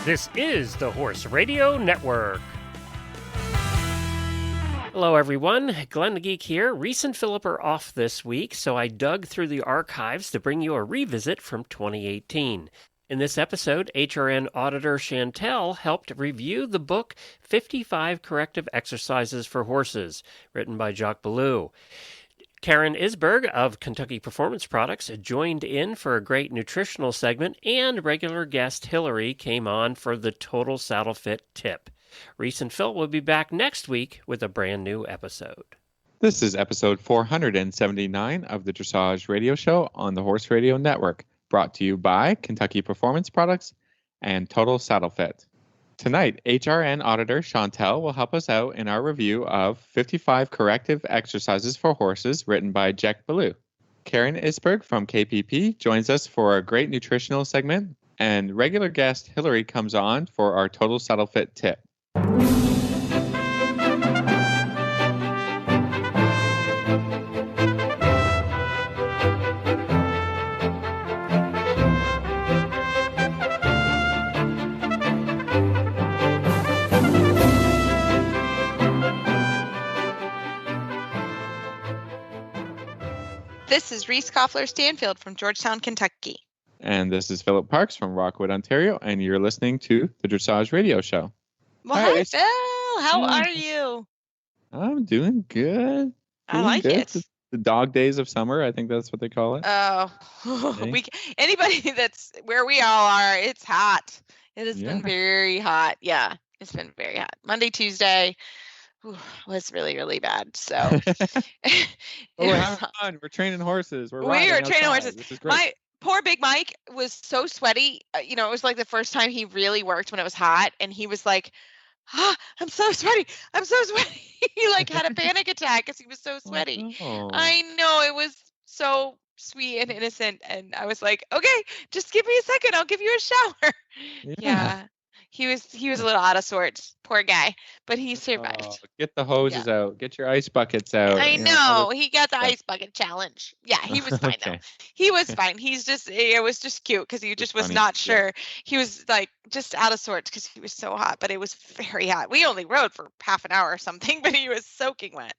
This is the Horse Radio Network. Hello, everyone. Glenn the Geek here. Reese and Philip are off this week, so I dug through the archives to bring you a revisit from 2018. In this episode, HRN auditor Chantel helped review the book 55 Corrective Exercises for Horses, written by Jec Ballou. Karen Isberg of Kentucky Performance Products joined in for a great nutritional segment, and regular guest Hilary came on for the Total Saddle Fit tip. Reese and Phil will be back next week with a brand new episode. This is episode 479 of the Dressage Radio Show on the Horse Radio Network, brought to you by Kentucky Performance Products and Total Saddle Fit. Tonight, HRN auditor Chantel will help us out in our review of 55 Corrective Exercises for Horses, written by Jec Ballou. Karen Isberg from KPP joins us for a great nutritional segment, and regular guest Hilary comes on for our Total Saddle Fit tip. This is Reese Koffler-Stanfield from Georgetown, Kentucky. And this is Philip Parks from Rockwood, Ontario, and you're listening to the Dressage Radio Show. Well, hi, Phil. How are you? I'm doing good. I like it. The dog days of summer, I think that's what they call it. Oh, anybody that's where we all are, it's hot. It has been very hot. Yeah, it's been very hot. Monday, Tuesday was really, really bad. So we're having fun. We're training horses. We are training horses. My poor Big Mike was so sweaty. It was like the first time he really worked when it was hot, and he was like, I'm so sweaty. I'm so sweaty. He had a panic attack because he was so sweaty. Oh. I know, it was so sweet and innocent. And I was like, okay, just give me a second. I'll give you a shower. Yeah. He was a little out of sorts, poor guy, but he survived. Oh, get the hoses out. Get your ice buckets out. I know. He got the ice bucket challenge. Yeah, he was fine though. He was fine. It was just cute because he just was funny. Not sure. Yeah. He was just out of sorts because he was so hot, but it was very hot. We only rode for half an hour or something, but he was soaking wet.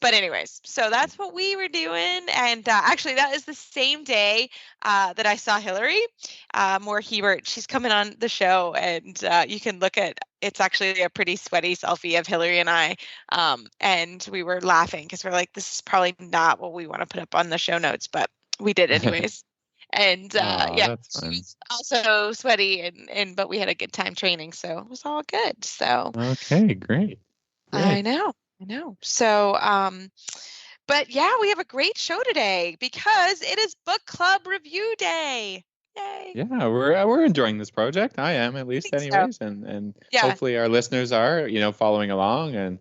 But anyways, so that's what we were doing. And actually that is the same day that I saw Hilary Moore-Hebert. She's coming on the show, and you can look at, it's actually a pretty sweaty selfie of Hilary and I. And we were laughing because we're like, this is probably not what we want to put up on the show notes, but we did anyways. And she was also sweaty, but we had a good time training, so it was all good. So okay, great. I know. So but yeah, we have a great show today because it is book club review day. Yay. Yeah, we're enjoying this project. I am, at least, anyways, so. and hopefully our listeners are, following along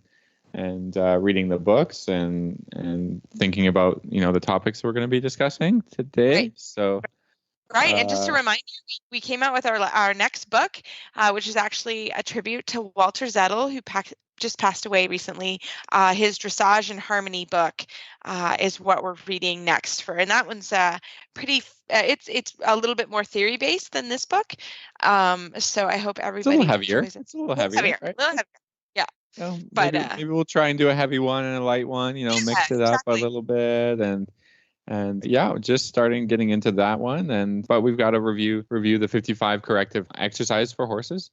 and reading the books and thinking about, the topics we're going to be discussing today. Right. So, right. And just to remind you, we came out with our next book, which is actually a tribute to Walter Zettel, who just passed away recently. His Dressage and Harmony book is what we're reading next for. And that one's pretty, it's a little bit more theory based than this book. So I hope everybody. It's a little heavier. It's a little heavier. Right? A little heavier. Yeah. Well, but maybe we'll try and do a heavy one and a light one, mix it up a little bit and just getting into that one. But we've got to review the 55 corrective exercise for horses.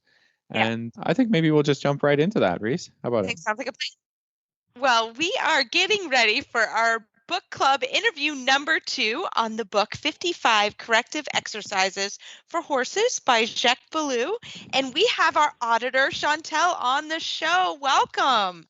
Yeah. And I think maybe we'll just jump right into that, Reese. How about it? Sounds like a plan. Well, we are getting ready for our book club interview number 2 on the book 55 Corrective Exercises for Horses by Jec Ballou. And we have our auditor, Chantel, on the show. Welcome.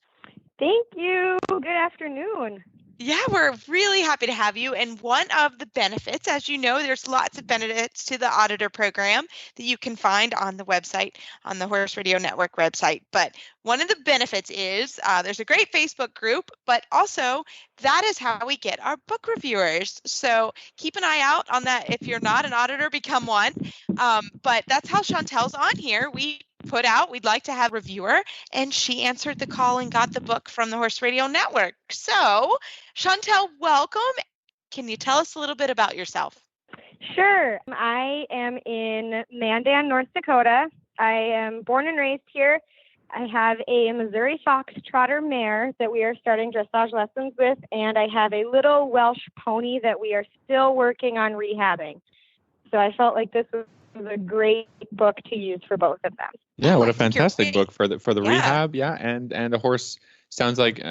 Thank you. Good afternoon. Yeah, we're really happy to have you. And one of the benefits, as you know, there's lots of benefits to the auditor program that you can find on the website, on the Horse Radio Network website. But one of the benefits is there's a great Facebook group, but also that is how we get our book reviewers. So keep an eye out on that. If you're not an auditor, become one. But that's how Chantel's on here. We put out, we'd like to have a reviewer, and she answered the call and got the book from the Horse Radio Network. So, Chantel, welcome. Can you tell us a little bit about yourself? Sure. I am in Mandan, North Dakota. I am born and raised here. I have a Missouri Fox Trotter mare that we are starting dressage lessons with, and I have a little Welsh pony that we are still working on rehabbing. So I felt like this was a great book to use for both of them. Yeah, what a fantastic book for the rehab. Yeah, and a horse sounds like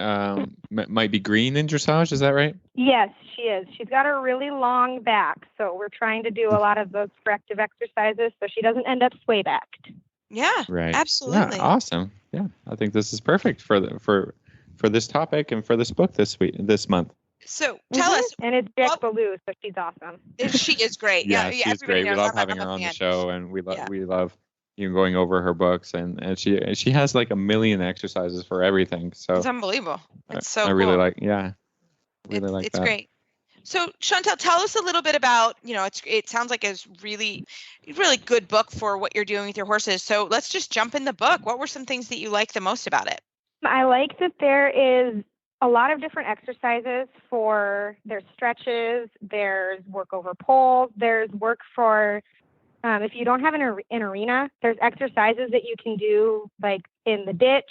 might be green in dressage. Is that right? Yes, she is. She's got a really long back, so we're trying to do a lot of those corrective exercises so she doesn't end up sway backed. Yeah, right. Absolutely. Yeah, awesome. Yeah, I think this is perfect for this topic and for this book this month. So tell us. And it's Jec Ballou, so she's awesome. She is great. Yeah, she's great. We love having her on the show, and we love going over her books, and she has like a million exercises for everything. So it's unbelievable. It's so I really like. Yeah, really like it's that. Great. So Chantel, tell us a little bit about, it sounds like it's really, really good book for what you're doing with your horses. So let's just jump in the book. What were some things that you liked the most about it? I like that there is a lot of different exercises there's stretches, there's work over poles, there's work for, if you don't have an arena, there's exercises that you can do like in the ditch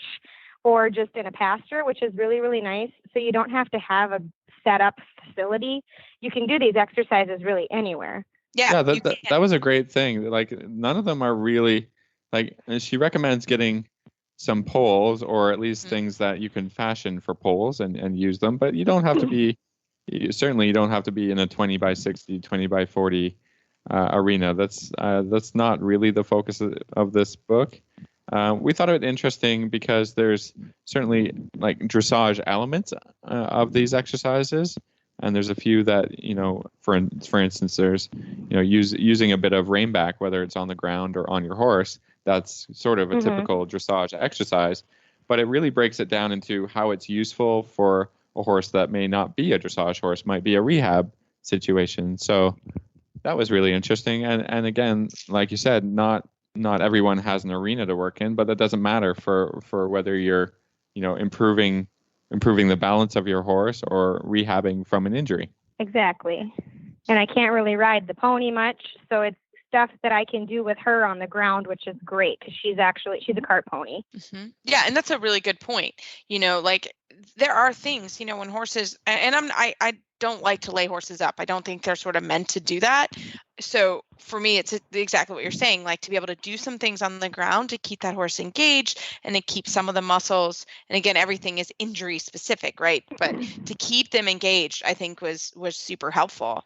or just in a pasture, which is really, really nice. So you don't have to have a set up facility. You can do these exercises really anywhere. Yeah, that was a great thing. Like none of them are really like, she recommends getting some poles or at least things that you can fashion for poles and use them, but you don't have to be you don't have to be in a 20 by 60, 20 by 40 arena. That's not really the focus of this book. We thought it interesting because there's certainly like dressage elements of these exercises, and there's a few that for instance, there's using a bit of rein-back, whether it's on the ground or on your horse. That's sort of a typical dressage exercise, but it really breaks it down into how it's useful for a horse that may not be a dressage horse, might be a rehab situation. So that was really interesting, and again, like you said, not everyone has an arena to work in, but that doesn't matter for whether you're, improving the balance of your horse or rehabbing from an injury. Exactly. And I can't really ride the pony much, so it's stuff that I can do with her on the ground, which is great because she's a cart pony. Mm-hmm. Yeah, and that's a really good point. Like there are things, when horses, and I don't like to lay horses up. I don't think they're sort of meant to do that. So for me, it's exactly what you're saying, like to be able to do some things on the ground to keep that horse engaged and to keep some of the muscles. And again, everything is injury specific, right? But to keep them engaged, I think was super helpful.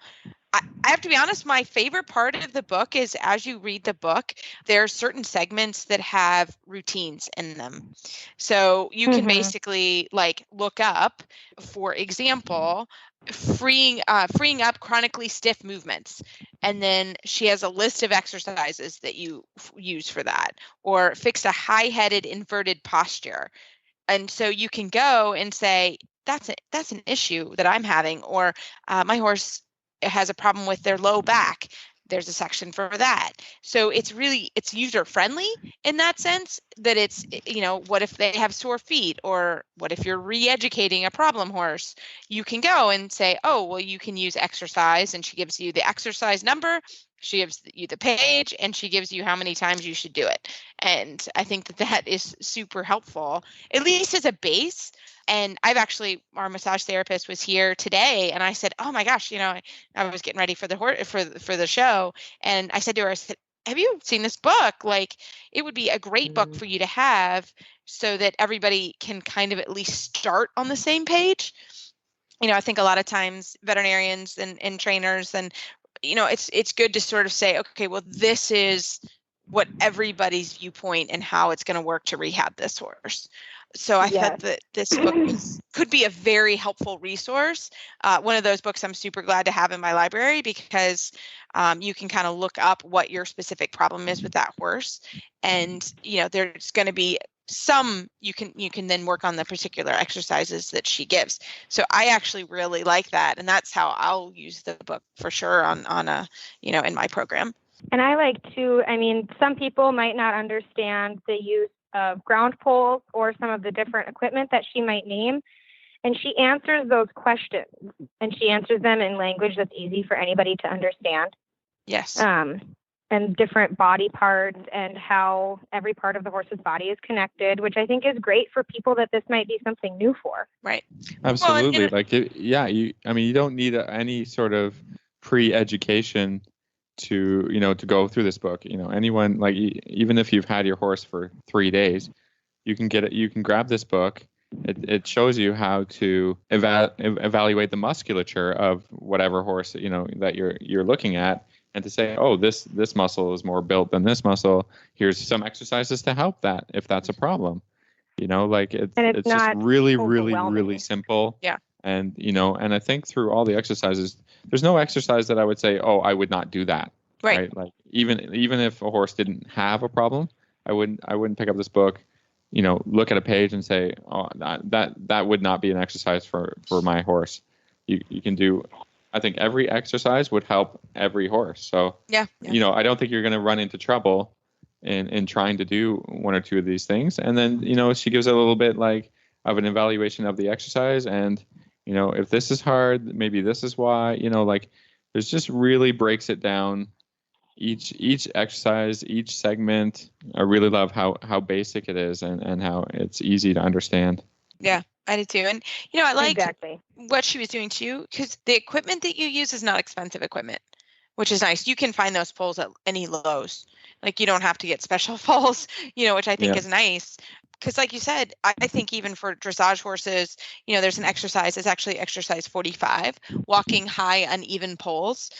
I have to be honest, my favorite part of the book is as you read the book, there are certain segments that have routines in them. So you can basically like look up, for example, freeing up chronically stiff movements. And then she has a list of exercises that you use for that, or fix a high-headed inverted posture. And so you can go and say, that's an issue that I'm having, or my horse has a problem with their low back. There's a section for that. So it's user friendly in that sense that it's, what if they have sore feet, or what if you're re-educating a problem horse? You can go and say, oh, well, you can use exercise, and she gives you the exercise number. She gives you the page, and she gives you how many times you should do it. And I think that is super helpful, at least as a base. And our massage therapist was here today, and I said, oh my gosh, I was getting ready for the show. And I said to her, I said, have you seen this book? Like, it would be a great book for you to have so that everybody can kind of at least start on the same page. I think a lot of times veterinarians and trainers and, it's good to sort of say, okay, well, this is what everybody's viewpoint and how it's going to work to rehab this horse. So I thought that this book could be a very helpful resource. One of those books I'm super glad to have in my library because you can kind of look up what your specific problem is with that horse. And, there's going to be some you can then work on the particular exercises that she gives. So I actually really like that. And that's how I'll use the book for sure on a, in my program. And I like to, some people might not understand the use of ground poles or some of the different equipment that she might name. And she answers those questions, and she answers them in language that's easy for anybody to understand. Yes. And and different body parts and how every part of the horse's body is connected, which I think is great for people that this might be something new for. Right. Absolutely. You don't need any sort of pre-education to go through this book. Anyone, like, even if you've had your horse for 3 days, you can grab this book. It shows you how to evaluate the musculature of whatever horse that you're looking at, and to say, oh, this muscle is more built than this muscle. Here's some exercises to help that if that's a problem. It's just really, really, really simple. Yeah. And and I think through all the exercises, there's no exercise that I would say, oh, I would not do that. Right. Like even if a horse didn't have a problem, I wouldn't pick up this book, look at a page and say, oh, that would not be an exercise for my horse. You can do, I think every exercise would help every horse. So, yeah. I don't think you're going to run into trouble in trying to do one or two of these things. And then, she gives a little bit like of an evaluation of the exercise. And, if this is hard, maybe this is why, there's just really breaks it down. Each exercise, each segment. I really love how basic it is and how it's easy to understand. Yeah, I did too. And, I like exactly what she was doing too, because the equipment that you use is not expensive equipment, which is nice. You can find those poles at any Lowe's. Like, you don't have to get special poles, which I think is nice. Because like you said, I think even for dressage horses, there's an exercise. It's actually exercise 45, walking high uneven poles.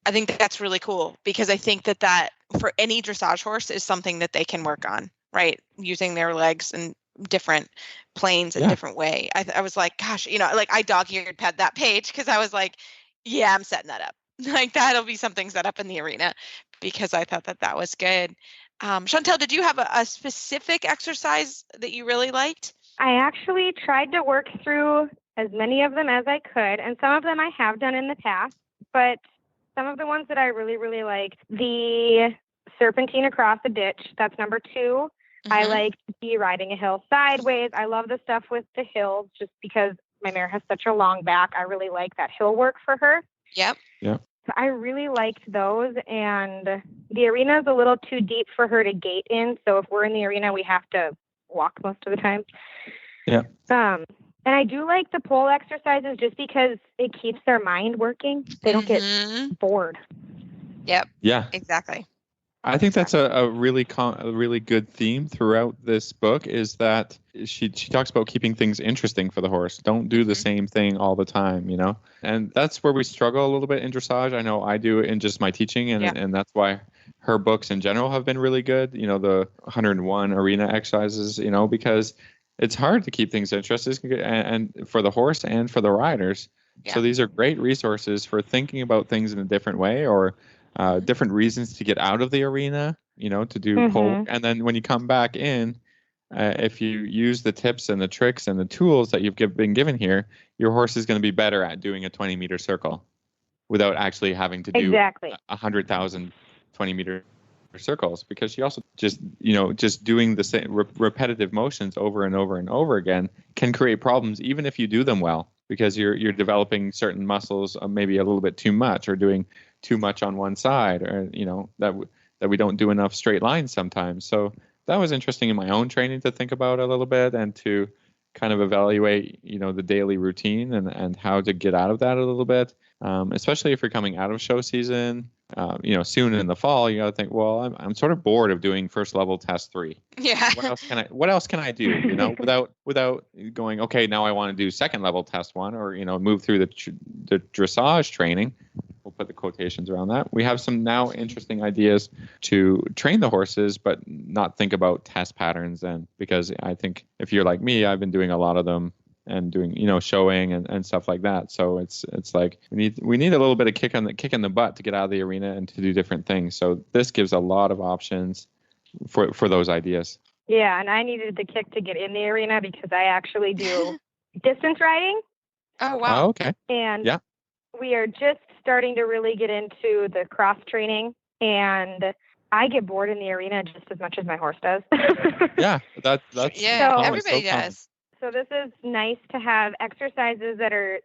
I think that's really cool, because I think that for any dressage horse is something that they can work on, right? Using their legs in different planes in a different way. I was like, gosh, like I dog-eared pet that page, because I was like, yeah, I'm setting that up. Like, that'll be something set up in the arena, because I thought that was good. Chantel, did you have a specific exercise that you really liked? I actually tried to work through as many of them as I could, and some of them I have done in the past, but some of the ones that I really, really liked, the serpentine across the ditch, that's number 2. Mm-hmm. I liked the riding a hill sideways. I love the stuff with the hills just because my mare has such a long back. I really like that hill work for her. Yep. Yeah. So I really liked those, and the arena is a little too deep for her to gait in. So if we're in the arena, we have to walk most of the time. Yeah. And I do like the pole exercises just because it keeps their mind working. They don't get bored. Yep. Yeah. Exactly. I think that's a really good theme throughout this book, is that she talks about keeping things interesting for the horse. Don't do the same thing all the time, And that's where we struggle a little bit in dressage. I know I do in just my teaching, and that's why her books in general have been really good. The 101 arena exercises, because it's hard to keep things interesting, and for the horse and for the riders. Yeah. So these are great resources for thinking about things in a different way, or different reasons to get out of the arena, to do pole. And then when you come back in, if you use the tips and the tricks and the tools that you've been given here, your horse is going to be better at doing a 20-meter circle without actually having to do 100,000 20-meter circles, because she also just doing the same repetitive motions over and over and over again can create problems, even if you do them well, because you're developing certain muscles maybe a little bit too much, or doing too much on one side, or that we don't do enough straight lines sometimes. So that was interesting in my own training to think about a little bit, and to kind of evaluate the daily routine and how to get out of that a little bit, especially if you're coming out of show season. Soon in the fall, you got to think, well, I'm sort of bored of doing first level test 3. Yeah. What else can I do? Without going, okay, now I want to do second level test 1, or move through the dressage training. We'll put the quotations around that. We have some now interesting ideas to train the horses, but not think about test patterns. And because I think if you're like me, I've been doing a lot of them and doing, showing and stuff like that. So it's like we need a little bit of kick in the butt to get out of the arena and to do different things. So this gives a lot of options for those ideas. Yeah, and I needed the kick to get in the arena because I actually do distance riding. Oh wow. Oh, okay. And yeah, we are just starting to really get into the cross training, and I get bored in the arena just as much as my horse does. Yeah, that's yeah, common. everybody so does. So this is nice to have exercises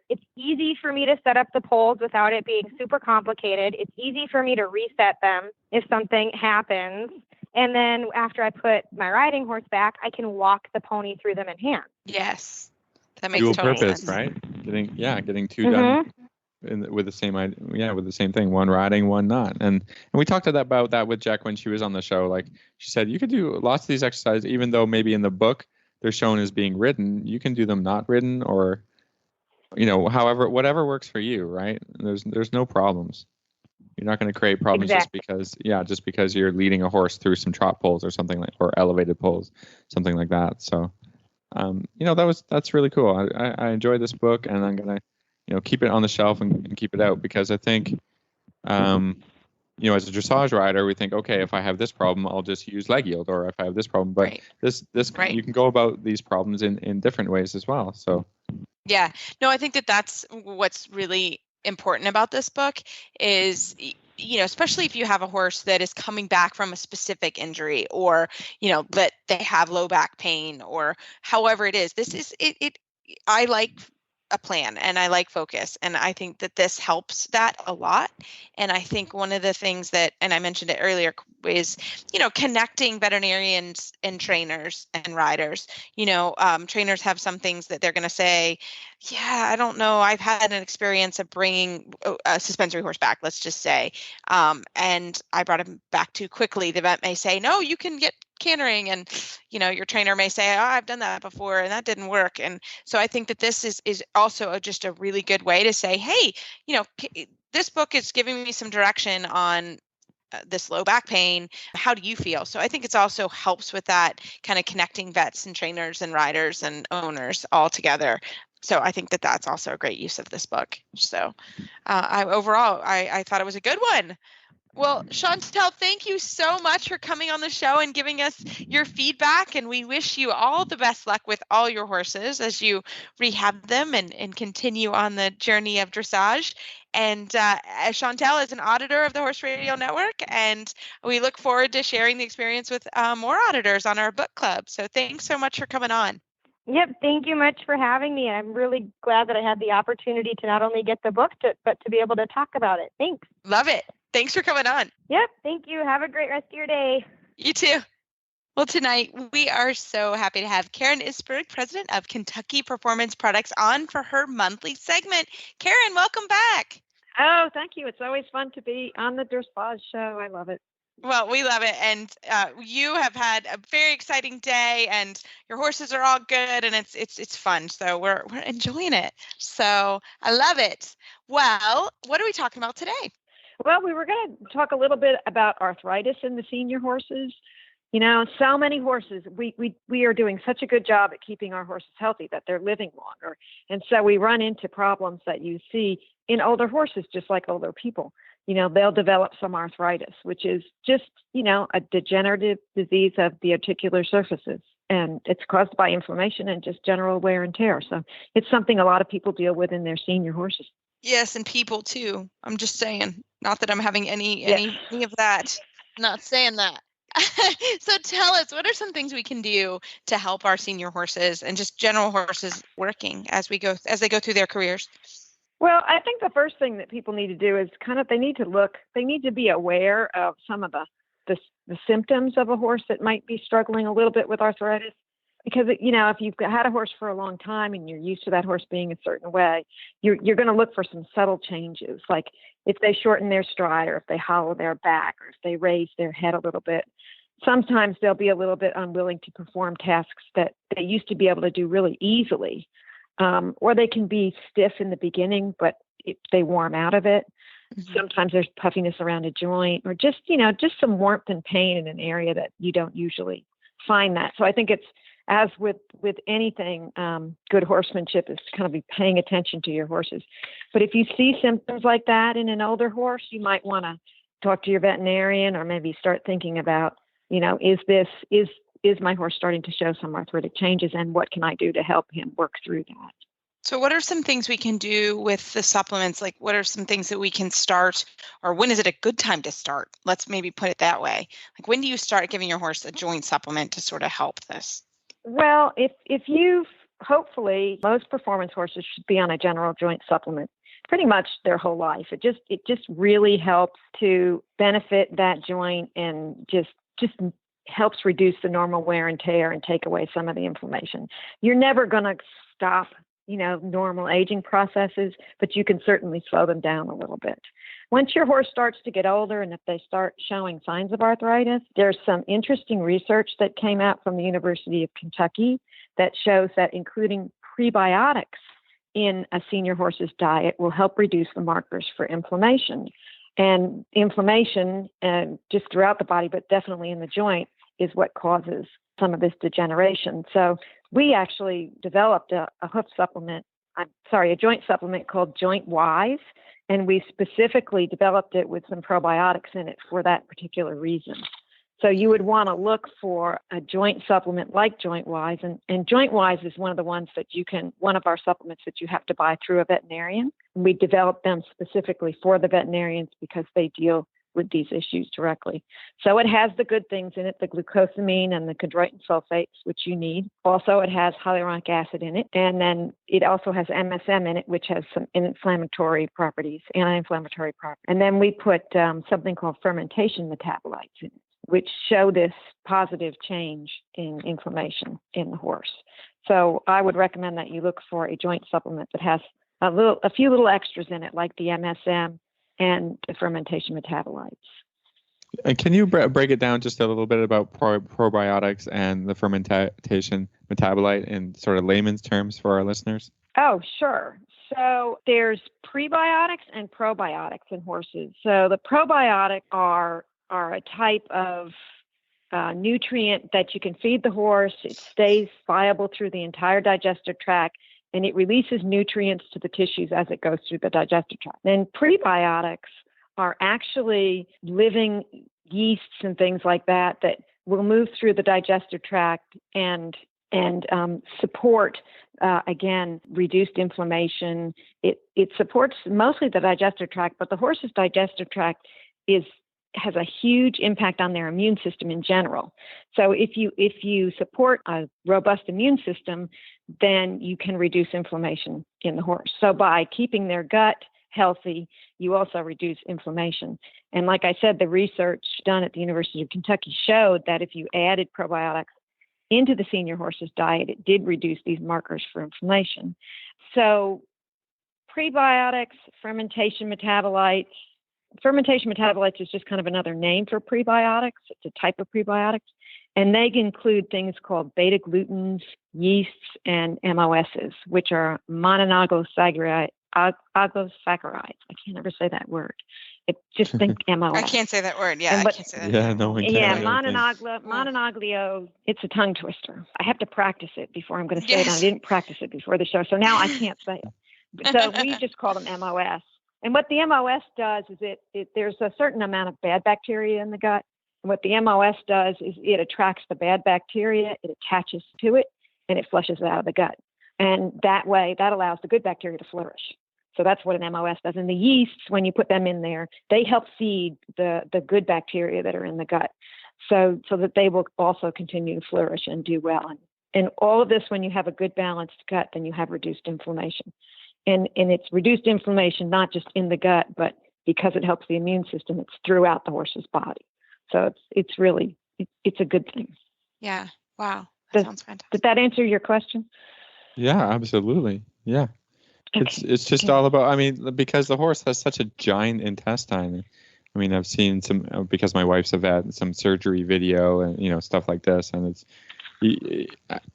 it's easy for me to set up the poles without it being super complicated. It's easy for me to reset them if something happens. And then after I put my riding horse back, I can walk the pony through them in hand. Yes. That makes dual total purpose, sense. right? Getting two done with the same thing, one riding, one not. And we talked about that with Jec when she was on the show. Like she said, you could do lots of these exercises, even though maybe in the book they're shown as being ridden. You can do them not ridden, or whatever works for you, right? There's no problems. You're not going to create problems just because you're leading a horse through some trot poles or something or elevated poles, something like that. So, that's really cool. I enjoyed this book, and I'm gonna, keep it on the shelf and keep it out, because I think, as a dressage rider, we think, okay, if I have this problem, I'll just use leg yield, or if I have this problem, but this you can go about these problems in different ways as well. So, yeah, no, I think that's what's really important about this book is, especially if you have a horse that is coming back from a specific injury, or, that they have low back pain, or however it is, this is it. I like a plan, and I like focus, and I think that this helps that a lot. And I think one of the things that, and I mentioned it earlier, is, connecting veterinarians and trainers and riders. Trainers have some things that they're going to say, yeah, I don't know, I've had an experience of bringing a suspensory horse back, let's just say, and I brought him back too quickly. The vet may say, no, you can get cantering, and your trainer may say, oh, I've done that before and that didn't work. And so I think that this is also just a really good way to say, hey, this book is giving me some direction on this low back pain. How do you feel? So I think it's also helps with that kind of connecting vets and trainers and riders and owners all together. So I think that that's also a great use of this book. So I thought it was a good one. Well, Chantel, thank you so much for coming on the show and giving us your feedback. And we wish you all the best luck with all your horses as you rehab them and continue on the journey of dressage. And Chantel is an auditor of the Horse Radio Network, and we look forward to sharing the experience with more auditors on our book club. So thanks so much for coming on. Yep. Thank you much for having me. I'm really glad that I had the opportunity to not only get the book, but to be able to talk about it. Thanks. Love it. Thanks for coming on. Yep. Thank you. Have a great rest of your day. You too. Well, tonight we are so happy to have Karen Isberg, president of Kentucky Performance Products, on for her monthly segment. Karen, welcome back. Oh, thank you. It's always fun to be on the Dressage show. I love it. Well, we love it. And you have had a very exciting day, and your horses are all good, and it's fun. So we're enjoying it. So I love it. Well, what are we talking about today? Well, we were going to talk a little bit about arthritis in the senior horses. So many horses, we are doing such a good job at keeping our horses healthy that they're living longer. And so we run into problems that you see in older horses, just like older people. They'll develop some arthritis, which is just, a degenerative disease of the articular surfaces. And it's caused by inflammation and just general wear and tear. So it's something a lot of people deal with in their senior horses. Yes, and people too. I'm just saying, not that I'm having any of that. Not saying that. So tell us, what are some things we can do to help our senior horses and just general horses working as they go through their careers? Well, I think the first thing that people need to do is they need to be aware of some of the symptoms of a horse that might be struggling a little bit with arthritis. Because, if you've had a horse for a long time and you're used to that horse being a certain way, you're going to look for some subtle changes, like if they shorten their stride, or if they hollow their back, or if they raise their head a little bit. Sometimes they'll be a little bit unwilling to perform tasks that they used to be able to do really easily. Or they can be stiff in the beginning, but they warm out of it. Mm-hmm. Sometimes there's puffiness around a joint, or just some warmth and pain in an area that you don't usually find that. So I think it's, as with anything, good horsemanship is to kind of be paying attention to your horses. But if you see symptoms like that in an older horse, you might want to talk to your veterinarian, or maybe start thinking about, is my horse starting to show some arthritic changes, and what can I do to help him work through that? So what are some things we can do with the supplements? Like, what are some things that we can start, or when is it a good time to start? Let's maybe put it that way. Like, when do you start giving your horse a joint supplement to sort of help this? Well, if you've hopefully most performance horses should be on a general joint supplement pretty much their whole life. It just really helps to benefit that joint and just helps reduce the normal wear and tear and take away some of the inflammation. You're never going to stop, normal aging processes, but you can certainly slow them down a little bit. Once your horse starts to get older and if they start showing signs of arthritis, there's some interesting research that came out from the University of Kentucky that shows that including prebiotics in a senior horse's diet will help reduce the markers for inflammation. And inflammation, just throughout the body, but definitely in the joint, is what causes some of this degeneration. So we actually developed a joint supplement called Joint Wise, and we specifically developed it with some probiotics in it for that particular reason. So you would want to look for a joint supplement like Joint Wise, and Joint Wise is one of our supplements that you have to buy through a veterinarian. And we developed them specifically for the veterinarians because they deal with these issues directly. So it has the good things in it, the glucosamine and the chondroitin sulfates, which you need. Also, it has hyaluronic acid in it. And then it also has MSM in it, which has some anti-inflammatory properties. And then we put something called fermentation metabolites in it, which show this positive change in inflammation in the horse. So I would recommend that you look for a joint supplement that has a few little extras in it, like the MSM and the fermentation metabolites. And can you break it down just a little bit about probiotics and the fermentation metabolite in sort of layman's terms for our listeners? Oh, sure. So there's prebiotics and probiotics in horses. So the probiotics are a type of nutrient that you can feed the horse. It stays viable through the entire digestive tract, and it releases nutrients to the tissues as it goes through the digestive tract. Then prebiotics are actually living yeasts and things like that will move through the digestive tract and support, again, reduced inflammation. It supports mostly the digestive tract, but the horse's digestive tract has a huge impact on their immune system in general. So if you support a robust immune system, then you can reduce inflammation in the horse. So by keeping their gut healthy, you also reduce inflammation. And like I said, the research done at the University of Kentucky showed that if you added probiotics into the senior horse's diet, it did reduce these markers for inflammation. So prebiotics, fermentation metabolites is just kind of another name for prebiotics. It's a type of prebiotics. And they include things called beta-glucans, yeasts, and MOSs, which are monooglyosaccharides. I can't ever say that word. Just think MOS. I can't say that word. Yeah, I can't say that. Yeah, no one can. Yeah, monoglio. It's a tongue twister. I have to practice it before I'm going to say it. I didn't practice it before the show, so now I can't say it. So we just call them MOS. And what the MOS does is there's a certain amount of bad bacteria in the gut. And what the MOS does is it attracts the bad bacteria, it attaches to it, and it flushes it out of the gut. And that way, that allows the good bacteria to flourish. So that's what an MOS does. And the yeasts, when you put them in there, they help feed the good bacteria that are in the gut so that they will also continue to flourish and do well. And all of this, when you have a good balanced gut, then you have reduced inflammation. And it's reduced inflammation, not just in the gut, but because it helps the immune system, it's throughout the horse's body. So it's really a good thing. Yeah. Wow. That sounds fantastic. Did that answer your question? Yeah, absolutely. Yeah. Okay. It's just all about, because the horse has such a giant intestine. I've seen some, because my wife's a vet, some surgery video and, stuff like this. And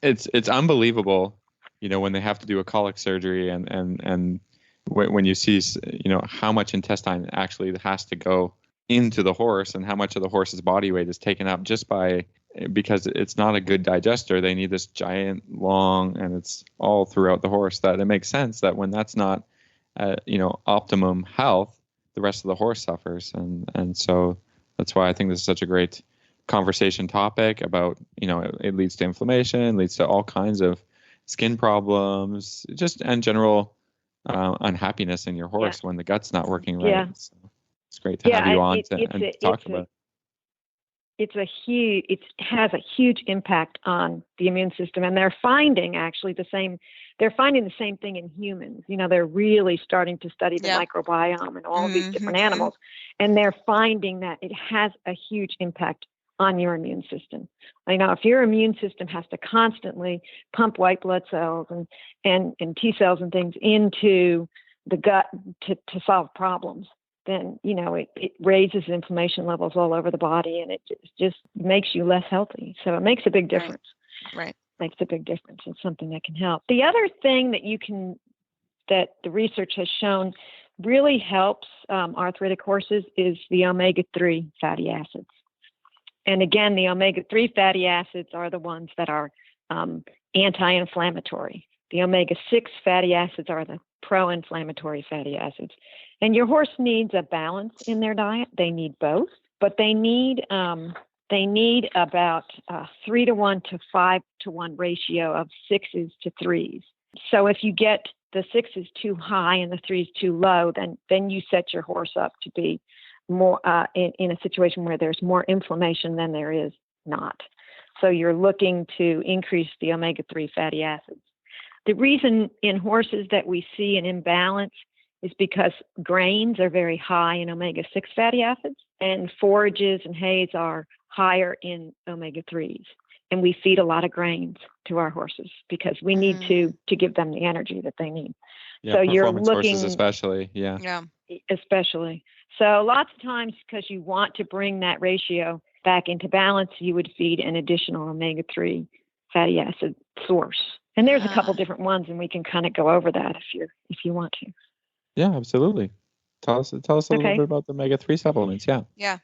it's unbelievable, when they have to do a colic surgery and when you see, how much intestine actually has to go into the horse and how much of the horse's body weight is taken up because it's not a good digester. They need this giant, long, and it's all throughout the horse, that it makes sense that when that's not, optimum health, the rest of the horse suffers. And so that's why I think this is such a great conversation topic about, it leads to inflammation, leads to all kinds of skin problems, and general unhappiness in your horse when the gut's not working right. Yeah. So it's great to have you on and talk about it. it has a huge impact on the immune system, and they're finding the same thing in humans. They're really starting to study the microbiome and all of these different animals, and they're finding that it has a huge impact on your immune system. If your immune system has to constantly pump white blood cells and T cells and things into the gut to solve problems, then, it raises inflammation levels all over the body, and it just makes you less healthy. So it makes a big difference. Right. Makes a big difference. It's something that can help. The other thing that the research has shown really helps arthritic horses is the omega-3 fatty acids. And again, the omega-3 fatty acids are the ones that are anti-inflammatory. The omega-6 fatty acids are the pro-inflammatory fatty acids. And your horse needs a balance in their diet. They need both, but they need about 3-to-1 to 5-to-1 ratio of 6s to 3s. So if you get the 6s too high and the 3s too low, then you set your horse up to be more in a situation where there's more inflammation than there is not. So you're looking to increase the omega-3 fatty acids. The reason in horses that we see an imbalance is because grains are very high in omega-6 fatty acids, and forages and hays are higher in omega-3s. And we feed a lot of grains to our horses because we need to give them the energy that they need. Yeah, so performance you're looking, horses especially. Yeah. Especially. So lots of times, because you want to bring that ratio back into balance, you would feed an additional omega-3 fatty acid source. And there's a couple different ones, and we can kind of go over that if you want to. Yeah, absolutely. Tell us a little bit about the omega-3 supplements. Yeah. Yeah.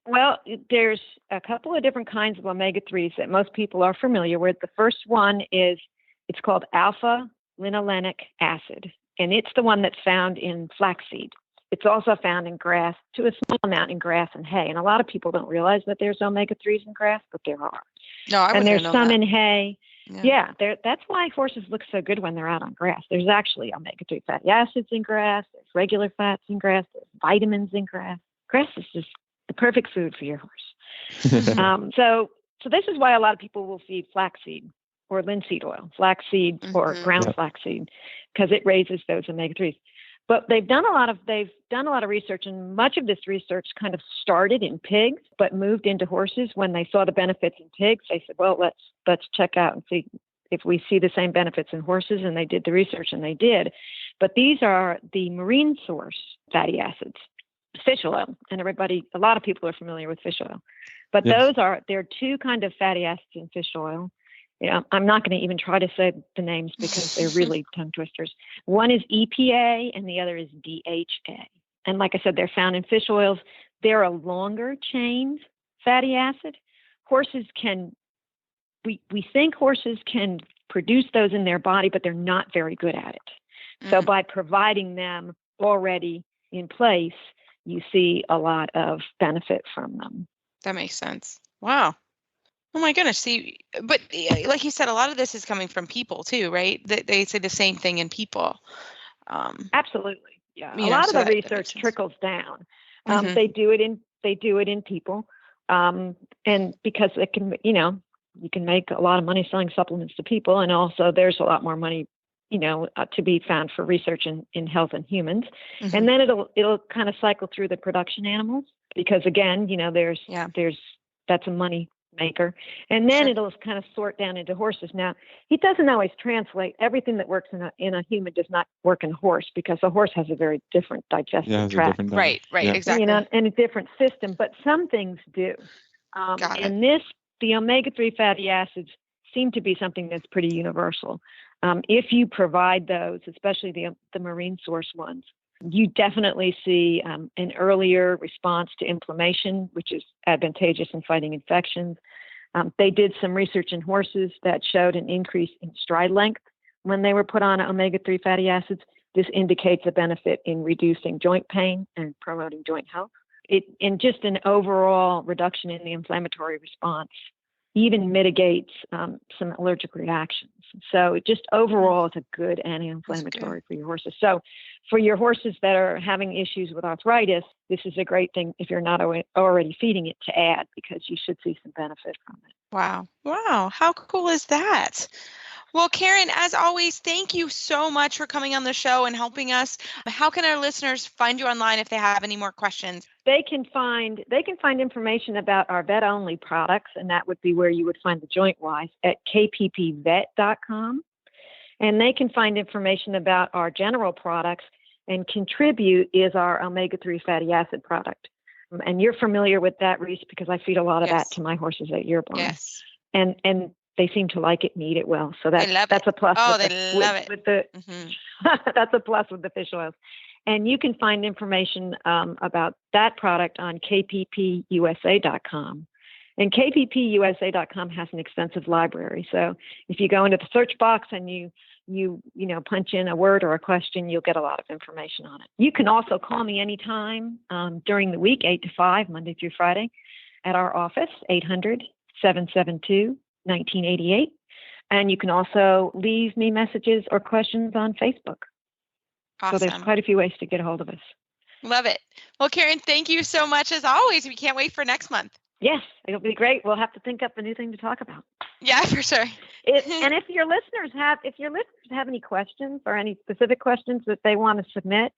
Well, there's a couple of different kinds of omega-3s that most people are familiar with. The first one it's called alpha-linolenic acid, and it's the one that's found in flaxseed. It's also found in grass, to a small amount in grass and hay. And a lot of people don't realize that there's omega-3s in grass, but there are. No, I wouldn't know. And there's some that. in hay. Yeah, that's why horses look so good when they're out on grass. There's actually omega-3 fatty acids in grass. There's regular fats in grass. There's vitamins in grass. Grass is just the perfect food for your horse. So this is why a lot of people will feed flaxseed or linseed oil, flaxseed or ground flaxseed, because it raises those omega-3s. But they've done a lot of research, and much of this research kind of started in pigs, but moved into horses. When they saw the benefits in pigs, they said, well, let's check out and see if we see the same benefits in horses. And they did the research, and they did. But these are the marine source fatty acids, fish oil, and a lot of people are familiar with fish oil. But there are two kind of fatty acids in fish oil. I'm not going to even try to say the names because they're really tongue twisters. One is EPA and the other is DHA. And like I said, they're found in fish oils. They're a longer chain fatty acid. We think horses can produce those in their body, but they're not very good at it. So by providing them already in place, you see a lot of benefit from them. That makes sense. Wow. Oh my goodness. See, but like you said, a lot of this is coming from people too, right? They say the same thing in people. Absolutely. Yeah. A lot of the research trickles down. They do it in people. And because it can, you can make a lot of money selling supplements to people. And also there's a lot more money, to be found for research in health and humans. And then it'll kind of cycle through the production animals because again, that's a money maker. And then it'll kind of sort down into horses. Now, it doesn't always translate. Everything that works in a human does not work in a horse because a horse has a very different digestive tract. Right, exactly. And a different system, but some things do. And the omega-3 fatty acids seem to be something that's pretty universal. If you provide those, especially the marine source ones, you definitely see an earlier response to inflammation, which is advantageous in fighting infections. They did some research in horses that showed an increase in stride length when they were put on omega-3 fatty acids. This indicates a benefit in reducing joint pain and promoting joint health. And just an overall reduction in the inflammatory response, even mitigates some allergic reactions. So it just overall is a good anti-inflammatory for your horses. So for your horses that are having issues with arthritis, this is a great thing if you're not already feeding it to add, because you should see some benefit from it. Wow. Wow. How cool is that? Well, Karen, as always, thank you so much for coming on the show and helping us. How can our listeners find you online if they have any more questions? They can find information about our vet-only products, and that would be where you would find the Joint Wise at kppvet.com. And they can find information about our general products, and Contribute is our omega-3 fatty acid product. And you're familiar with that, Reese, because I feed a lot of that to my horses at your barn. Yes. And they seem to like it and eat it well. So that's a plus. Oh, they love it. With the, that's a plus with the fish oils. And you can find information about that product on kppusa.com. And kppusa.com has an extensive library. So if you go into the search box and you punch in a word or a question, you'll get a lot of information on it. You can also call me anytime during the week, 8 to 5, Monday through Friday, at our office, 800-772-1988. And you can also leave me messages or questions on Facebook. Awesome. So there's quite a few ways to get a hold of us. Love it. Well, Karen, thank you so much as always. We can't wait for next month. Yes, it'll be great. We'll have to think up a new thing to talk about. Yeah, for sure. And if your listeners have any questions or any specific questions that they want to submit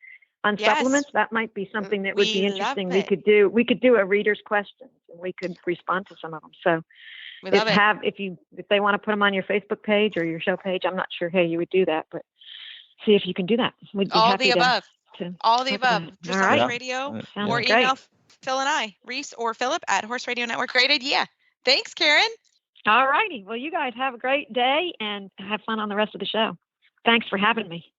on supplements, that might be something that would be interesting. We could do a reader's questions, and we could respond to some of them. So if they want to put them on your Facebook page or your show page, I'm not sure how you would do that, but see if you can do that. We'd be all happy the above. All the above. Dressage Radio, or email Phil and I, Reese or Philip at Horse Radio Network. Great idea. Thanks, Karen. All righty. Well, you guys have a great day and have fun on the rest of the show. Thanks for having me.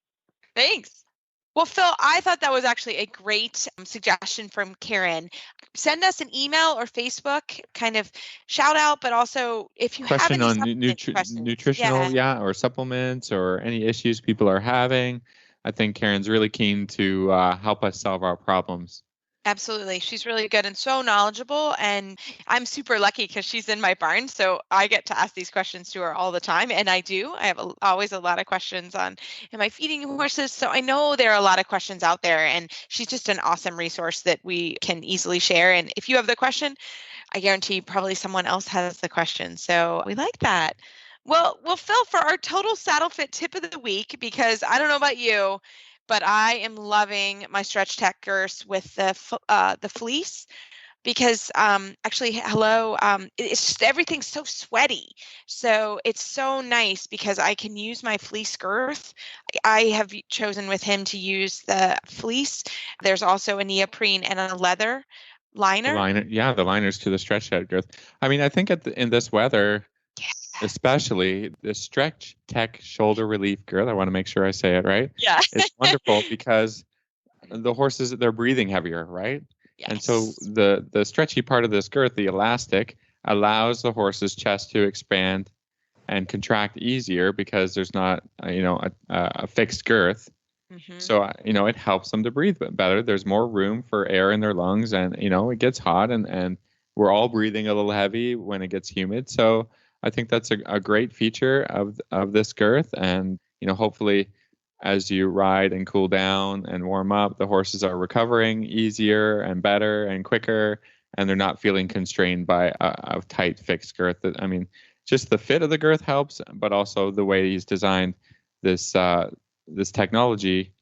Thanks. Well, Phil, I thought that was actually a great suggestion from Karen. Send us an email or Facebook kind of shout out, but also if you have any nutritional, or supplements or any issues people are having, I think Karen's really keen to help us solve our problems. Absolutely. She's really good and so knowledgeable. And I'm super lucky because she's in my barn. So I get to ask these questions to her all the time. And I do. I have always a lot of questions on, am I feeding horses? So I know there are a lot of questions out there. And she's just an awesome resource that we can easily share. And if you have the question, I guarantee probably someone else has the question. So we like that. Well, Phil, for our total saddle fit tip of the week, because I don't know about you, but I am loving my Stretch Tech girths with the fleece, because it's just everything's so sweaty. So it's so nice because I can use my fleece girth. I have chosen with him to use the fleece. There's also a neoprene and a leather liner. The liners to the Stretch Tech girth. I mean, I think in this weather, especially the Stretch Tech shoulder relief girth, I want to make sure I say it right. Yeah. It's wonderful because the horses, they're breathing heavier, right? Yes. And so the stretchy part of this girth, the elastic, allows the horse's chest to expand and contract easier because there's not, a fixed girth. Mm-hmm. So, it helps them to breathe better. There's more room for air in their lungs, and, it gets hot and we're all breathing a little heavy when it gets humid. So I think that's a great feature of this girth. And, hopefully as you ride and cool down and warm up, the horses are recovering easier and better and quicker, and they're not feeling constrained by a tight fixed girth. I mean, just the fit of the girth helps, but also the way he's designed this technology,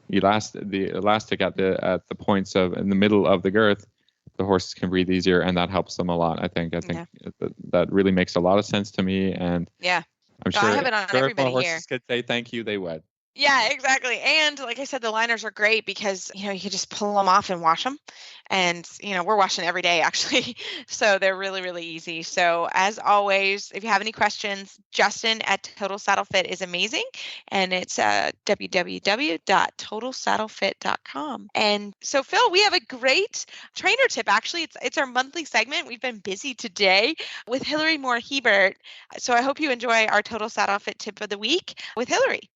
the elastic at the points in the middle of the girth, the horses can breathe easier, and that helps them a lot. I think that really makes a lot of sense to me, and I'm sure I have it on everybody horses here. Could say thank you, they would. Yeah, exactly. And like I said, the liners are great because, you can just pull them off and wash them. And, we're washing every day, actually. So they're really, really easy. So as always, if you have any questions, Justin at Total Saddle Fit is amazing. And it's www.totalsaddlefit.com. And so, Phil, we have a great trainer tip. Actually, it's our monthly segment. We've been busy today with Hilary Moore-Hebert. So I hope you enjoy our Total Saddle Fit tip of the week with Hilary.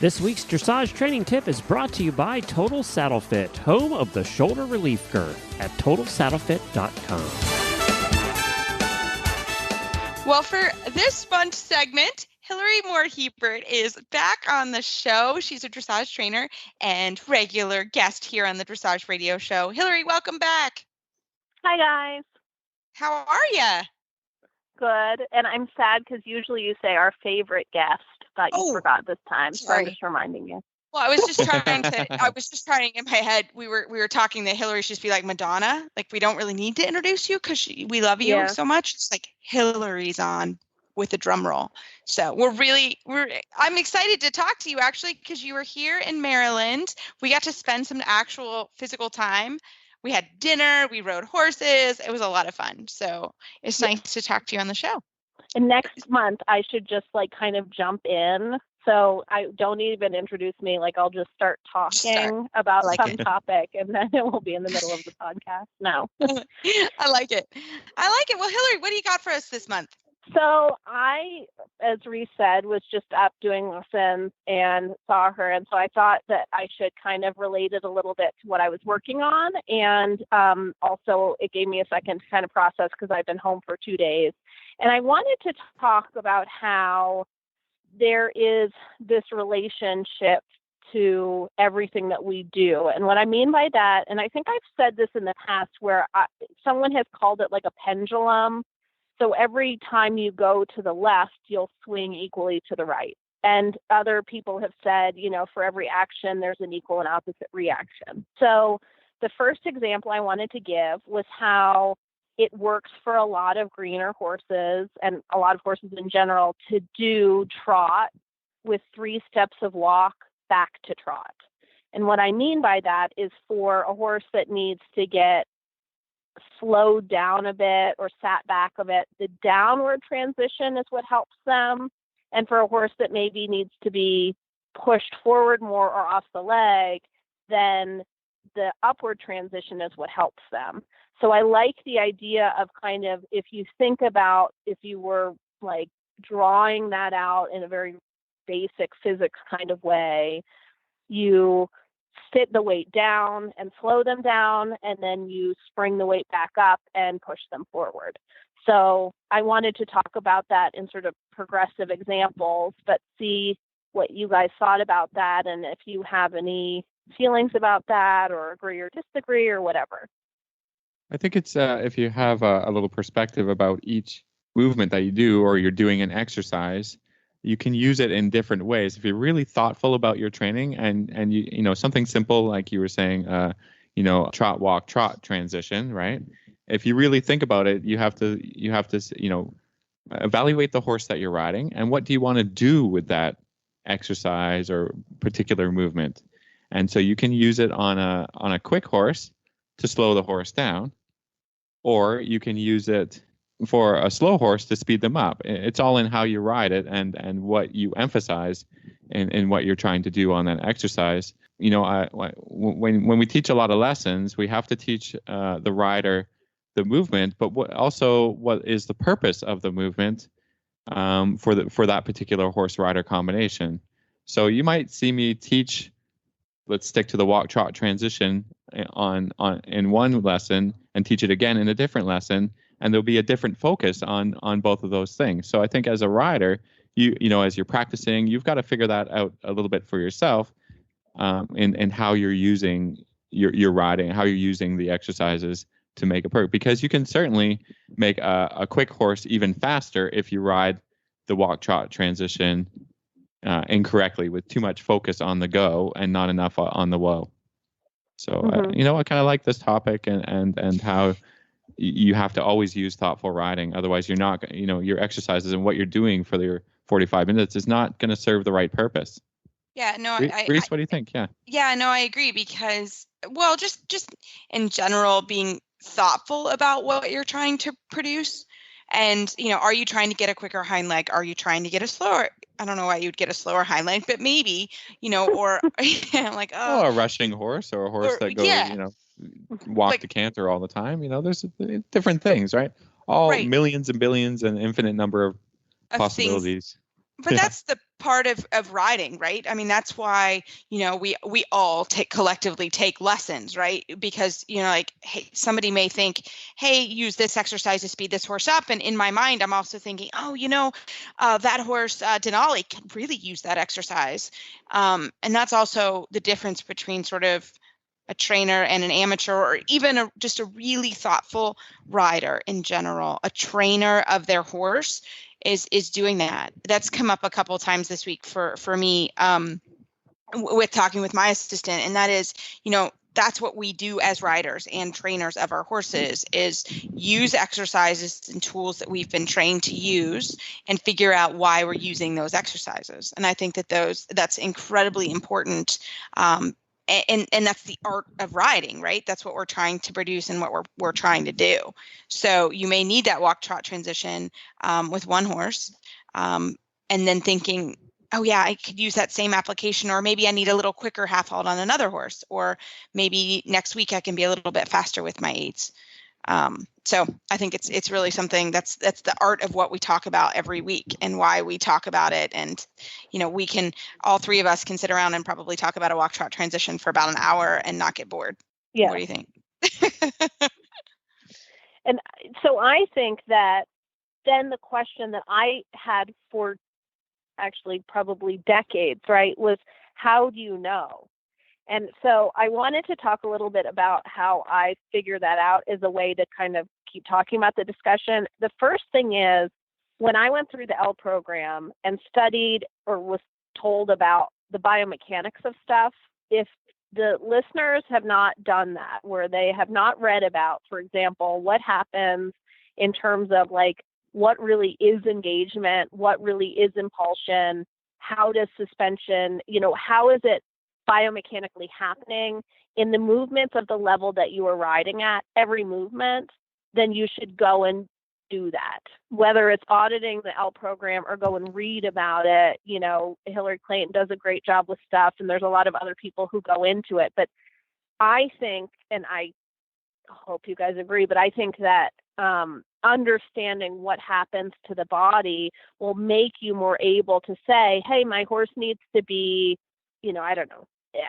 This week's dressage training tip is brought to you by Total Saddle Fit, home of the shoulder relief girth at totalsaddlefit.com. Well, for this fun segment, Hilary Moore-Hebert is back on the show. She's a dressage trainer and regular guest here on the Dressage Radio Show. Hilary, welcome back. Hi, guys. How are you? Good. And I'm sad because usually you say our favorite guest, but you forgot this time. So I'm just reminding you. Well, I was just trying in my head. We were talking that Hilary should just be like Madonna. Like, we don't really need to introduce you because we love you so much. It's like Hilary's on with a drum roll. So I'm excited to talk to you actually because you were here in Maryland. We got to spend some actual physical time. We had dinner, we rode horses. It was a lot of fun. So it's nice to talk to you on the show. And next month I should just kind of jump in. So I don't even introduce me. I'll just start talking about some topic and then it will be in the middle of the podcast. No. I like it. Well, Hilary, what do you got for us this month? So I, as Reese said, was just up doing lessons and saw her. And so I thought that I should kind of relate it a little bit to what I was working on. And also it gave me a second to kind of process because I've been home for 2 days. And I wanted to talk about how there is this relationship to everything that we do. And what I mean by that, and I think I've said this in the past where someone has called it like a pendulum. So every time you go to the left, you'll swing equally to the right. And other people have said, for every action, there's an equal and opposite reaction. So the first example I wanted to give was how it works for a lot of greener horses and a lot of horses in general to do trot with 3 steps of walk back to trot. And what I mean by that is for a horse that needs to get slowed down a bit or sat back a bit, the downward transition is what helps them. And for a horse that maybe needs to be pushed forward more or off the leg, then the upward transition is what helps them. So I like the idea of kind of, if you think about, if you were drawing that out in a very basic physics kind of way, you sit the weight down and slow them down, and then you spring the weight back up and push them forward. So I wanted to talk about that in sort of progressive examples, but see what you guys thought about that and if you have any feelings about that or agree or disagree or whatever. I think it's if you have a little perspective about each movement that you do or you're doing an exercise, you can use it in different ways. If you're really thoughtful about your training and you something simple like you were saying, trot, walk, trot transition, right? If you really think about it, you have to evaluate the horse that you're riding and what do you want to do with that exercise or particular movement. And so you can use it on a quick horse to slow the horse down, or you can use it for a slow horse to speed them up. It's all in how you ride it and what you emphasize in what you're trying to do on that exercise. When we teach a lot of lessons, we have to teach the rider the movement, but what is the purpose of the movement for that particular horse rider combination. So you might see me teach, let's stick to the walk trot transition in one lesson and teach it again in a different lesson. And there'll be a different focus on both of those things. So I think as a rider, as you're practicing, you've got to figure that out a little bit for yourself, in how you're using your riding, how you're using the exercises to make it perfect. Because you can certainly make a quick horse even faster if you ride the walk trot transition incorrectly with too much focus on the go and not enough on the whoa. So I kind of like this topic and how you have to always use thoughtful riding. Otherwise, you're not, your exercises and what you're doing for your 45 minutes is not going to serve the right purpose. Yeah, no, Reese, what do you think? Yeah. Yeah, no, I agree because, well, just in general, being thoughtful about what you're trying to produce. And, are you trying to get a quicker hind leg? Are you trying to get a slower? I don't know why you'd get a slower hind leg, but maybe, or a rushing horse or a horse that goes, walk the canter all the time. There's different things, right? All millions and billions and infinite number of possibilities. But that's the part of riding, right? I mean, that's why, we all collectively take lessons, right? Because, like, hey, somebody may think, hey, use this exercise to speed this horse up. And in my mind, I'm also thinking, oh, that horse, Denali, can really use that exercise. And that's also the difference between sort of a trainer and an amateur, or even just a really thoughtful rider in general. A trainer of their horse is doing that. That's come up a couple of times this week for me with talking with my assistant, and that is, that's what we do as riders and trainers of our horses, is use exercises and tools that we've been trained to use and figure out why we're using those exercises. And I think that that's incredibly important. And that's the art of riding, right? That's what we're trying to produce and what we're trying to do. So you may need that walk trot transition with one horse, and then thinking, oh yeah, I could use that same application, or maybe I need a little quicker half halt on another horse, or maybe next week I can be a little bit faster with my aids. So I think it's really something that's the art of what we talk about every week and why we talk about it. And, all three of us can sit around and probably talk about a walk trot transition for about an hour and not get bored. Yeah. What do you think? And so I think that then the question that I had for actually probably decades, right, was how do you know? And so I wanted to talk a little bit about how I figure that out as a way to kind of keep talking about the discussion. The first thing is, when I went through the L program and studied or was told about the biomechanics of stuff, if the listeners have not done that, where they have not read about, for example, what happens in terms of like what really is engagement, what really is impulsion, how does suspension, how is it biomechanically happening in the movements of the level that you are riding at, every movement, then you should go and do that. Whether it's auditing the L program or go and read about it, Hilary Clayton does a great job with stuff, and there's a lot of other people who go into it. But I think, and I hope you guys agree, but I think that understanding what happens to the body will make you more able to say, hey, my horse needs to be, I don't know,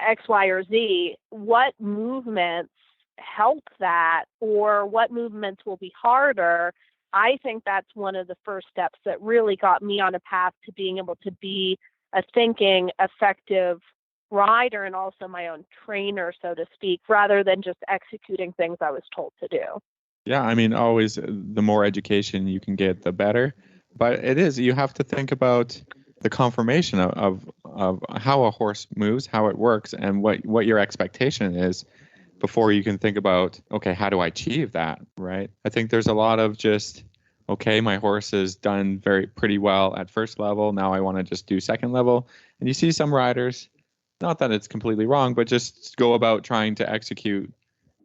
X, Y, or Z. What movements help that, or what movements will be harder? I think that's one of the first steps that really got me on a path to being able to be a thinking, effective rider and also my own trainer, so to speak, rather than just executing things I was told to do. Yeah, I mean, always the more education you can get, the better. But you have to think about the confirmation of how a horse moves, how it works, and what your expectation is before you can think about, okay, how do I achieve that, right? I think there's a lot of just, okay, my horse has done pretty well at first level. Now I want to just do second level. And you see some riders, not that it's completely wrong, but just go about trying to execute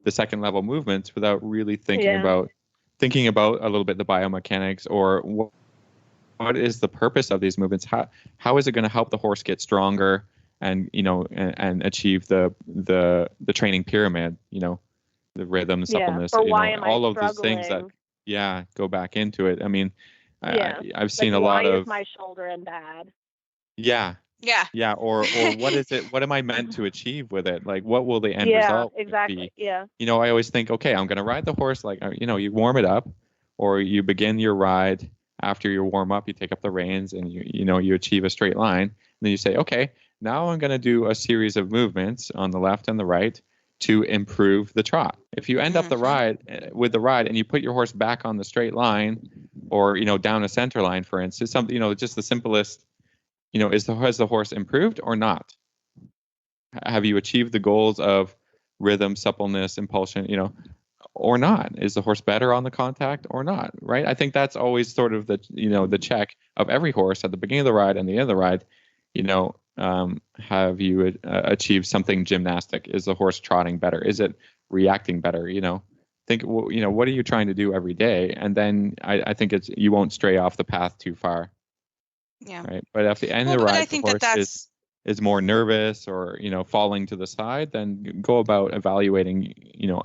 the second level movements without really thinking about a little bit the biomechanics, or what is the purpose of these movements? How is it going to help the horse get stronger and and achieve the training pyramid, the rhythm, suppleness, or why am all I of those things that go back into it. I mean, I've seen a lot of, why is my shoulder in bad? Yeah. Or what is it? What am I meant to achieve with it? Like, what will the end result be? Yeah. I always think, okay, I'm going to ride the horse. Like, you warm it up, or you begin your ride. After you warm up, you take up the reins and you achieve a straight line. And then you say, okay, now I'm going to do a series of movements on the left and the right to improve the trot. If you end up the ride and you put your horse back on the straight line, or down a center line, for instance, something just the simplest. Has the horse improved or not? Have you achieved the goals of rhythm, suppleness, impulsion, or not? Is the horse better on the contact or not, right? I think that's always sort of the check of every horse at the beginning of the ride and the end of the ride. Have you achieved something gymnastic? Is the horse trotting better? Is it reacting better? Think, what are you trying to do every day? And then I think you won't stray off the path too far. Yeah. Right. But at the end of the ride, the horse is more nervous or, falling to the side, then go about evaluating,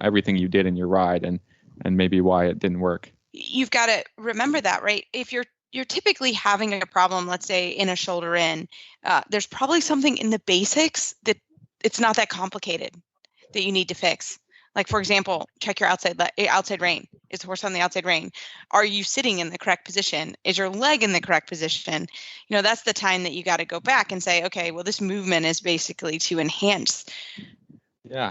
everything you did in your ride and maybe why it didn't work. You've got to remember that, right? If you're you're typically having a problem, let's say in a shoulder in, there's probably something in the basics that it's not that complicated that you need to fix. Like, for example, check your outside rein. Is the horse on the outside rein? Are you sitting in the correct position? Is your leg in the correct position? That's the time that you got to go back and say, okay, well, this movement is basically to enhance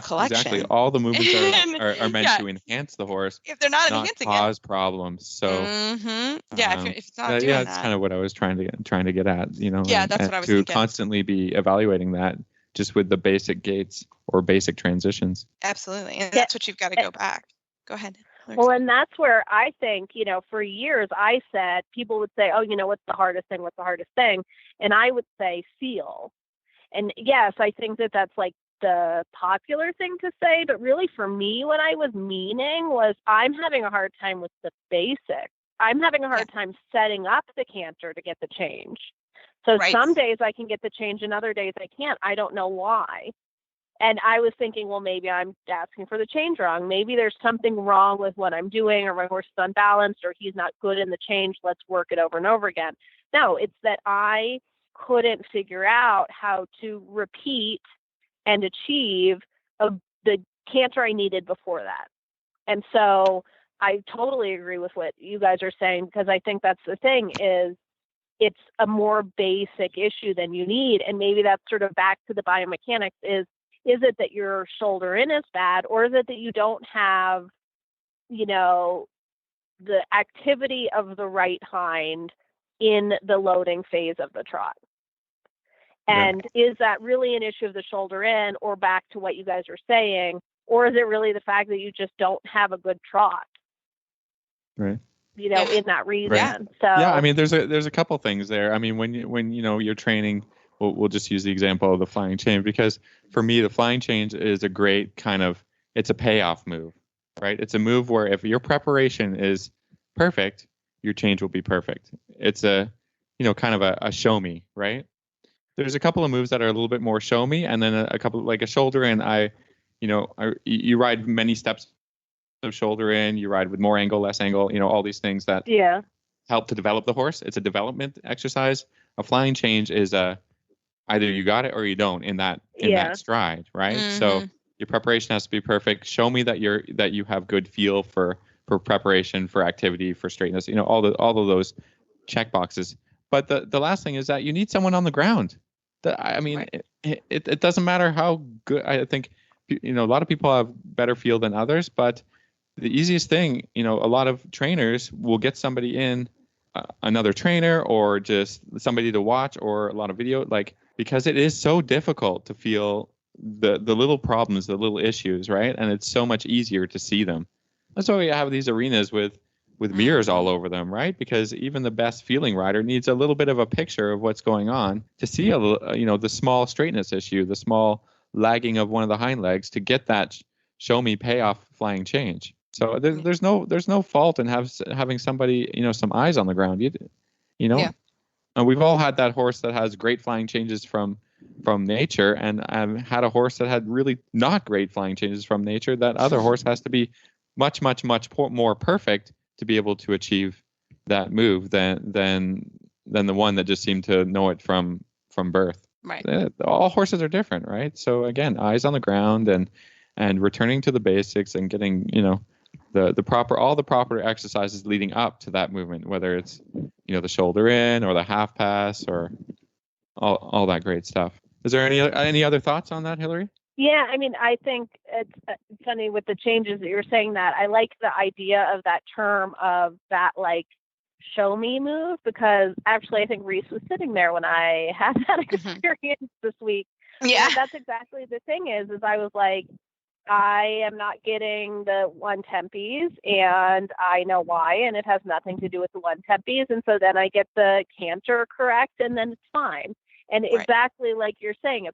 collection. Exactly. All the movements are meant to enhance the horse, if they're not cause problems. So if it's not doing that, that's kind of what I was trying to get at. That's what I was to thinking. Constantly be evaluating that just with the basic gaits or basic transitions. Absolutely, and that's what you've got to go back. Go ahead. Well, and that's where I think, for years I said, people would say, oh, what's the hardest thing? What's the hardest thing? And I would say feel. And yes, I think that that's like the popular thing to say, but really for me, what I was meaning was I'm having a hard time with the basics. I'm having a hard time setting up the canter to get the change. So some days I can get the change and other days I can't. I don't know why. And I was thinking, well, maybe I'm asking for the change wrong. Maybe there's something wrong with what I'm doing, or my horse is unbalanced, or he's not good in the change. Let's work it over and over again. No, it's that I couldn't figure out how to repeat and achieve the canter I needed before that. And so I totally agree with what you guys are saying, because I think that's the thing is it's a more basic issue than you need. And maybe that's sort of back to the biomechanics is it that your shoulder in is bad, or is it that you don't have, the activity of the right hind in the loading phase of the trot? And is that really an issue of the shoulder in, or back to what you guys are saying, or is it really the fact that you just don't have a good trot? Right. In that region. Right. So I mean, there's a couple things there. I mean, when you're training, we'll just use the example of the flying change, because for me, the flying change is a great it's a payoff move, right? It's a move where if your preparation is perfect, your change will be perfect. It's a show me, right? There's a couple of moves that are a little bit more show me, and then a couple like a shoulder in. You ride many steps of shoulder in, you ride with more angle, less angle, all these things that help to develop the horse. It's a development exercise. A flying change is either you got it or you don't in that stride, right? Mm-hmm. So your preparation has to be perfect. Show me that you have good feel for preparation, for activity, for straightness, all of those check boxes. But the last thing is that you need someone on the ground. It doesn't matter how good. I think a lot of people have better feel than others, but the easiest thing, a lot of trainers will get somebody in, another trainer or just somebody to watch, or a lot of video, because it is so difficult to feel the little problems, the little issues, right? And it's so much easier to see them. That's why we have these arenas with mirrors all over them, right? Because even the best feeling rider needs a little bit of a picture of what's going on to see the small straightness issue, the small lagging of one of the hind legs, to get that show me payoff flying change. So there's no fault in having somebody, some eyes on the ground. And we've all had that horse that has great flying changes from nature, and I've had a horse that had really not great flying changes from nature. That other horse has to be much, much, much more perfect to be able to achieve that move than the one that just seemed to know it from birth. Right. All horses are different, right? So again, eyes on the ground and returning to the basics and getting, all the proper exercises leading up to that movement, whether it's, the shoulder in or the half pass or all that great stuff. Is there any other thoughts on that, Hilary? Yeah, I mean, I think it's funny with the changes that you're saying, that I like the idea of that term of that, show me move, because actually I think Reese was sitting there when I had that experience this week. Yeah. And that's exactly the thing is I was like, I am not getting the 1 tempies, and I know why, and it has nothing to do with the 1 tempies. And so then I get the canter correct, and then it's fine. And exactly like you're saying,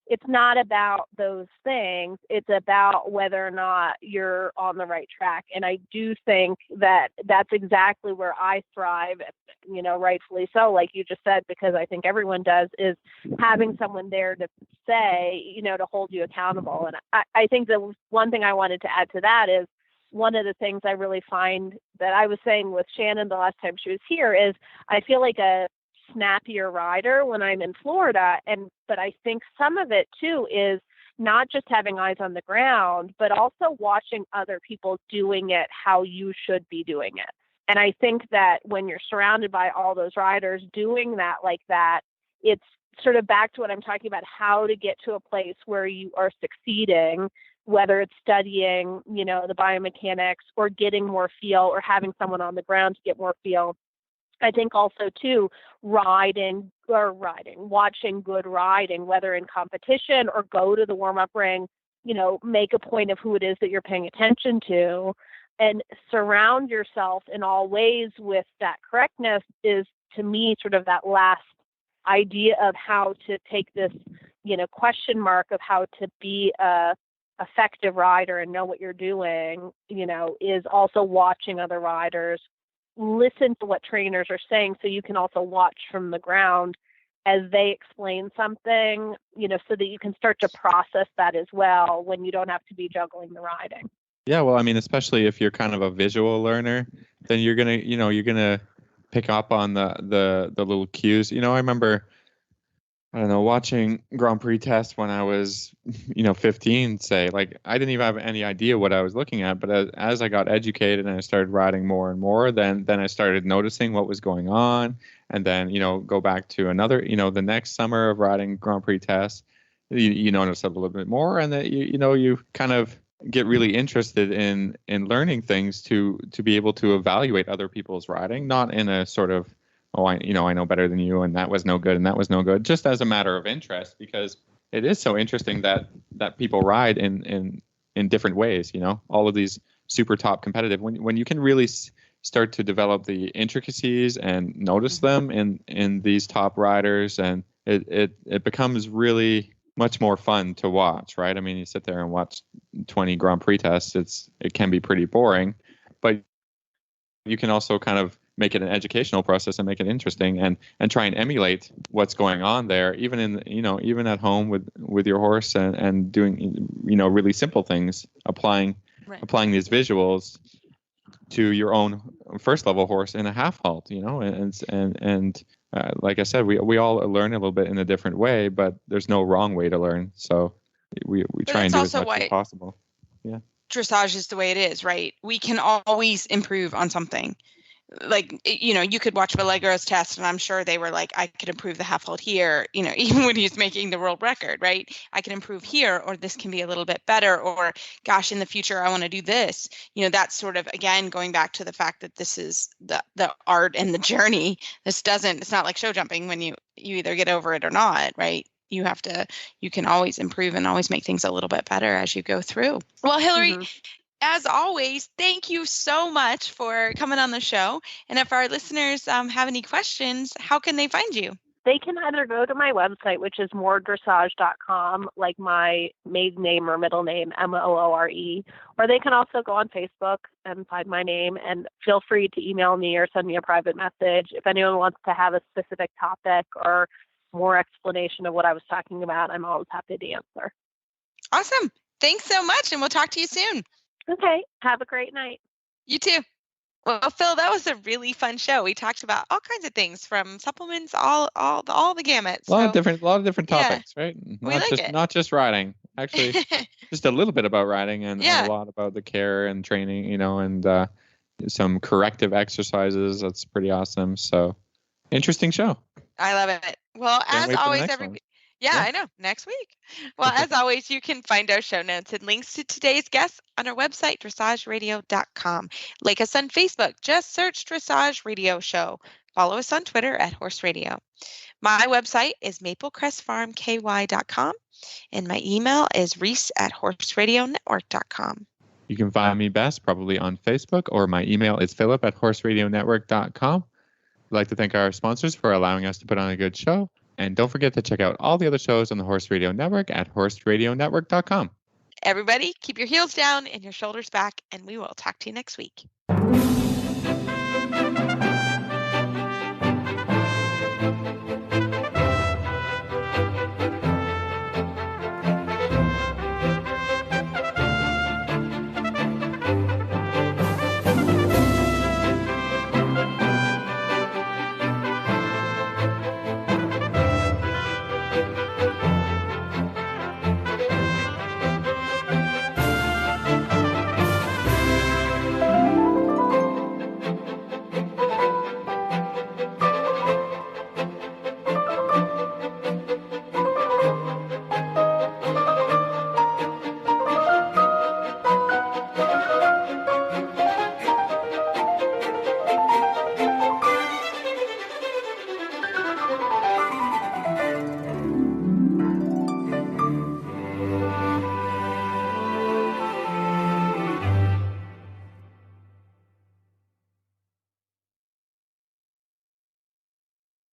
it's not about those things. It's about whether or not you're on the right track. And I do think that that's exactly where I thrive, rightfully so, like you just said, because I think everyone does, is having someone there to say, to hold you accountable. And I think the one thing I wanted to add to that is one of the things I really find that I was saying with Shannon the last time she was here is I feel like a snappier rider when I'm in Florida. But I think some of it too is not just having eyes on the ground, but also watching other people doing it how you should be doing it. And I think that when you're surrounded by all those riders doing that like that, it's sort of back to what I'm talking about, how to get to a place where you are succeeding, whether it's studying, the biomechanics or getting more feel or having someone on the ground to get more feel. I think also too, watching good riding, whether in competition or go to the warm-up ring, make a point of who it is that you're paying attention to and surround yourself in all ways with that correctness is, to me, sort of that last idea of how to take this, question mark of how to be a effective rider and know what you're doing, is also watching other riders, listen to what trainers are saying so you can also watch from the ground as they explain something, so that you can start to process that as well when you don't have to be juggling the riding. Yeah, well, I mean, especially if you're kind of a visual learner, then you're gonna pick up on the little cues. I remember, I don't know, watching Grand Prix tests when I was, 15, say, like, I didn't even have any idea what I was looking at. But as I got educated and I started riding more and more, then I started noticing what was going on. And then, go back to another, the next summer of riding Grand Prix tests, you notice a little bit more. And that, you kind of get really interested in learning things to be able to evaluate other people's riding, not in a sort of, I know better than you, and that was no good, and that was no good, just as a matter of interest, because it is so interesting that people ride in different ways, all of these super top competitive, when you can really start to develop the intricacies and notice them in these top riders, and it becomes really much more fun to watch, right? I mean, you sit there and watch 20 Grand Prix tests, it can be pretty boring, but you can also kind of make it an educational process and make it interesting and try and emulate what's going on there, even even at home with your horse and doing, really simple things, applying these visuals to your own first level horse in a half halt, and like I said, we all learn a little bit in a different way, but there's no wrong way to learn. So we try and do as much as possible. Yeah. Dressage is the way it is, right? We can always improve on something. Like, you could watch Vallegro's test, and I'm sure they were like, I could improve the half halt here, even when he's making the world record, right? I can improve here, or this can be a little bit better, or gosh, in the future, I want to do this. That's sort of, again, going back to the fact that this is the art and the journey. It's not like show jumping when you either get over it or not, right? You can always improve and always make things a little bit better as you go through. Well, Hilary, as always, thank you so much for coming on the show. And if our listeners have any questions, how can they find you? They can either go to my website, which is mooredressage.com, like my maiden name or middle name, Moore, or they can also go on Facebook and find my name, and feel free to email me or send me a private message. If anyone wants to have a specific topic or more explanation of what I was talking about, I'm always happy to answer. Awesome. Thanks so much, and we'll talk to you soon. Okay. Have a great night. You too. Well, Phil, that was a really fun show. We talked about all kinds of things, from supplements, all the gamut. A lot of different topics, right? Not just riding. Actually, just a little bit about riding and a lot about the care and training, and some corrective exercises. That's pretty awesome. So, interesting show. I love it. Well, as always, everybody. Yeah, I know. Next week. Well, as always, you can find our show notes and links to today's guests on our website, dressageradio.com. Like us on Facebook. Just search Dressage Radio Show. Follow us on Twitter at Horse Radio. My website is maplecrestfarmky.com, and my email is reese@horseradionetwork.com. You can find me best probably on Facebook, or my email is philip@horseradionetwork.com. I'd like to thank our sponsors for allowing us to put on a good show. And don't forget to check out all the other shows on the Horse Radio Network at horseradionetwork.com. Everybody, keep your heels down and your shoulders back, and we will talk to you next week.